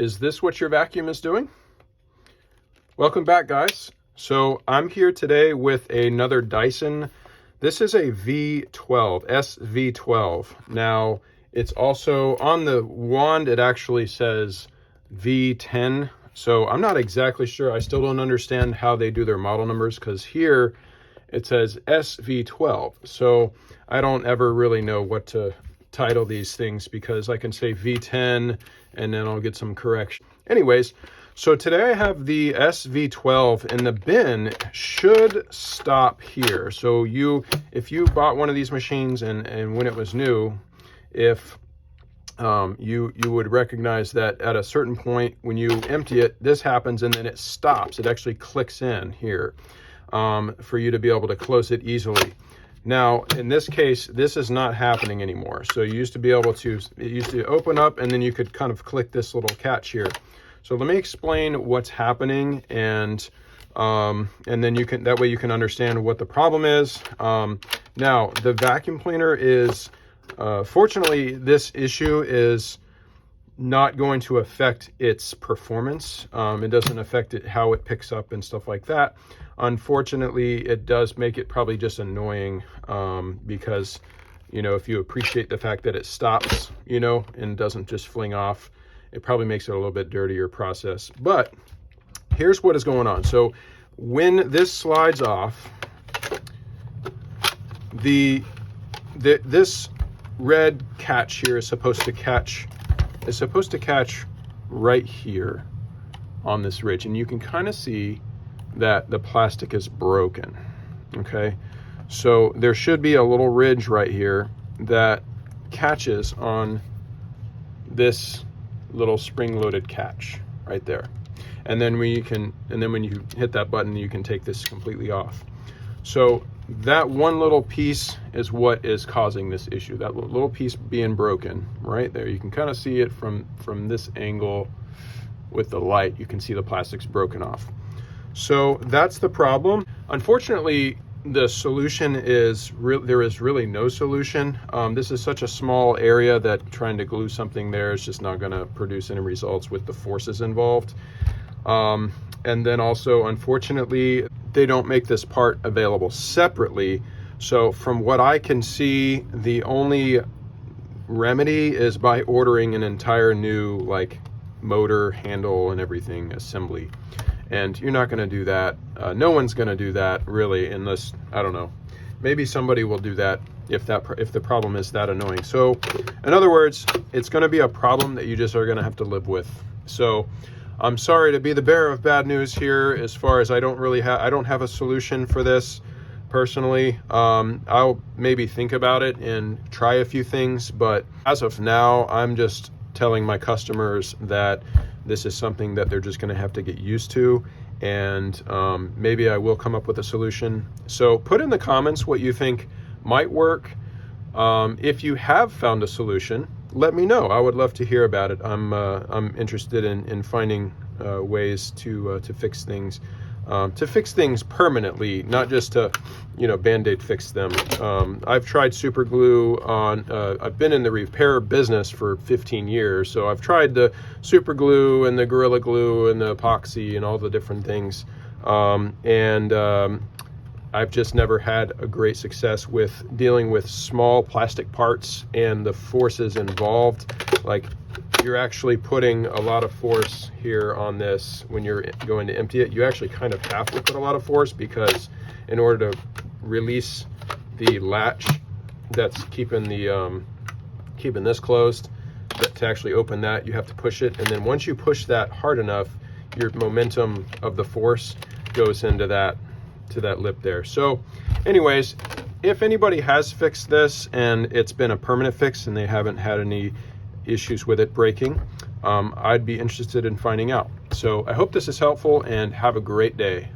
Is this what your vacuum is doing? Welcome back, guys. So I'm here today with another Dyson. This is a V12, SV12. Now, it's also on the wand, it actually says V10. So I'm not exactly sure. I still don't understand how they do their model numbers, because here it says SV12. So I don't ever really know what to title these things, because I can say V10 and then I'll get some correction. Anyways, so today I have the SV12, and the bin should stop here. So if you bought one of these machines and when it was new, if you would recognize that at a certain point when you empty it, this happens and then it stops. It actually clicks in here for you to be able to close it easily. Now, in this case, this is not happening anymore. So you used to be able to, it used to open up and then you could kind of click this little catch here. So let me explain what's happening, and then you can, that way you can understand what the problem is. Now, the vacuum cleaner is, fortunately, this issue is not going to affect its performance. It doesn't affect it, how it picks up and stuff like that. Unfortunately, it does make it probably just annoying, because, you know, if you appreciate the fact that it stops, you know, and doesn't just fling off, it probably makes it a little bit dirtier process. But here's what is going on. So when this slides off, this red catch here is supposed to catch right here on this ridge, and you can kind of see that the plastic is broken. Okay, so there should be a little ridge right here that catches on this little spring-loaded catch right there, and then when you hit that button, you can take this completely off. So that one little piece is what is causing this issue, that little piece being broken right there. You can kind of see it from this angle with the light. You can see the plastic's broken off. So that's the problem. Unfortunately, the solution is there is really no solution. This is such a small area that trying to glue something there is just not going to produce any results with the forces involved. And then also, unfortunately, they don't make this part available separately. So from what I can see, the only remedy is by ordering an entire new, like, motor, handle, and everything assembly. And you're not going to do that. No one's going to do that, really, unless, I don't know, maybe somebody will do that if the problem is that annoying. So in other words, it's going to be a problem that you just are going to have to live with. So I'm sorry to be the bearer of bad news here, as far as I don't have a solution for this personally. I'll maybe think about it and try a few things, but as of now, I'm just telling my customers that this is something that they're just going to have to get used to, and maybe I will come up with a solution. So put in the comments what you think might work. If you have found a solution, let me know. I would love to hear about it. I'm interested in finding ways to fix things. To fix things permanently, not just to, you know, band-aid fix them. I've tried super glue on, I've been in the repair business for 15 years, so I've tried the super glue and the Gorilla Glue and the epoxy and all the different things. I've just never had a great success with dealing with small plastic parts and the forces involved. Like, you're actually putting a lot of force here on this when you're going to empty it. You actually kind of have to put a lot of force, because in order to release the latch that's keeping this closed, to actually open that, you have to push it. And then once you push that hard enough, your momentum of the force goes into that, to that lip there. So anyways, if anybody has fixed this and it's been a permanent fix and they haven't had any issues with it breaking, I'd be interested in finding out. So I hope this is helpful, and have a great day.